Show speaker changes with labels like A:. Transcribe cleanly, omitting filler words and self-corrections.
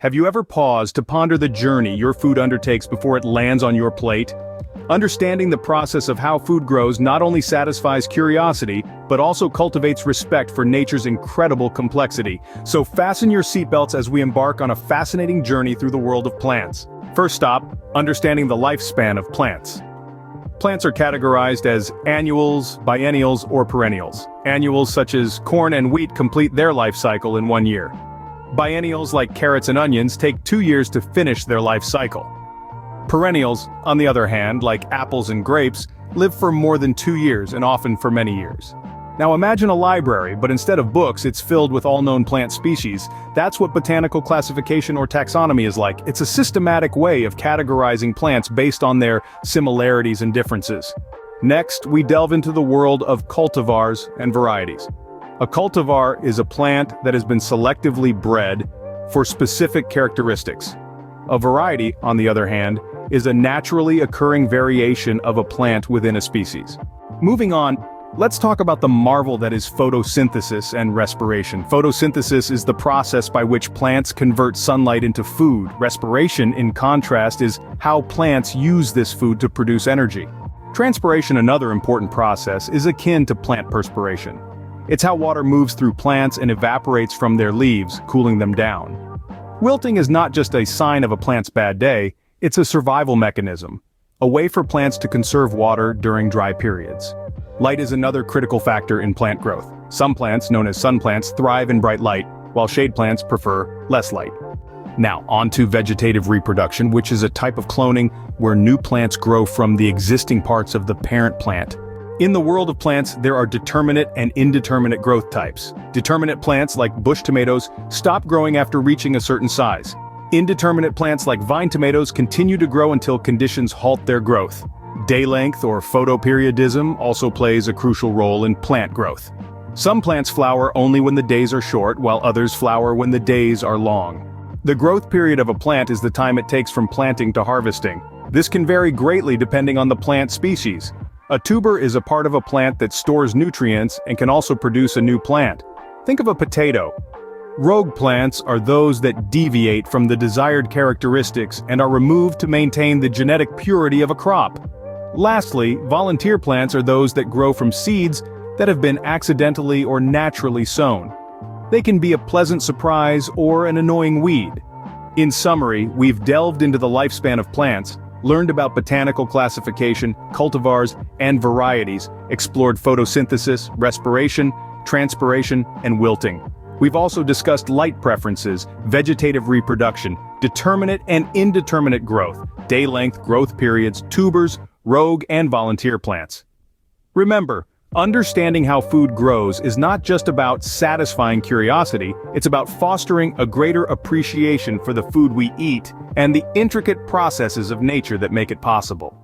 A: Have you ever paused to ponder the journey your food undertakes before it lands on your plate? Understanding the process of how food grows not only satisfies curiosity, but also cultivates respect for nature's incredible complexity. So fasten your seatbelts as we embark on a fascinating journey through the world of plants. First stop, understanding the lifespan of plants. Plants are categorized as annuals, biennials, or perennials. Annuals such as corn and wheat complete their life cycle in 1 year. Biennials like carrots and onions take 2 years to finish their life cycle. Perennials, on the other hand, like apples and grapes, live for more than 2 years and often for many years. Now imagine a library, but instead of books, it's filled with all known plant species. That's what botanical classification or taxonomy is like. It's a systematic way of categorizing plants based on their similarities and differences. Next, we delve into the world of cultivars and varieties. A cultivar is a plant that has been selectively bred for specific characteristics. A variety, on the other hand, is a naturally occurring variation of a plant within a species. Moving on, let's talk about the marvel that is photosynthesis and respiration. Photosynthesis is the process by which plants convert sunlight into food. Respiration, in contrast, is how plants use this food to produce energy. Transpiration, another important process, is akin to plant perspiration. It's how water moves through plants and evaporates from their leaves, cooling them down. Wilting is not just a sign of a plant's bad day, it's a survival mechanism, a way for plants to conserve water during dry periods. Light is another critical factor in plant growth. Some plants, known as sun plants, thrive in bright light, while shade plants prefer less light. Now, on to vegetative reproduction, which is a type of cloning where new plants grow from the existing parts of the parent plant. In the world of plants, there are determinate and indeterminate growth types. Determinate plants, like bush tomatoes, stop growing after reaching a certain size. Indeterminate plants like vine tomatoes continue to grow until conditions halt their growth. Day length or photoperiodism also plays a crucial role in plant growth. Some plants flower only when the days are short, while others flower when the days are long. The growth period of a plant is the time it takes from planting to harvesting. This can vary greatly depending on the plant species. A tuber is a part of a plant that stores nutrients and can also produce a new plant. Think of a potato. Rogue plants are those that deviate from the desired characteristics and are removed to maintain the genetic purity of a crop. Lastly, volunteer plants are those that grow from seeds that have been accidentally or naturally sown. They can be a pleasant surprise or an annoying weed. In summary, we've delved into the lifespan of plants, learned about botanical classification, cultivars, and varieties, explored photosynthesis, respiration, transpiration, and wilting. We've also discussed light preferences, vegetative reproduction, determinate and indeterminate growth, day length, growth periods, tubers, rogue and volunteer plants. Remember, understanding how food grows is not just about satisfying curiosity, it's about fostering a greater appreciation for the food we eat and the intricate processes of nature that make it possible.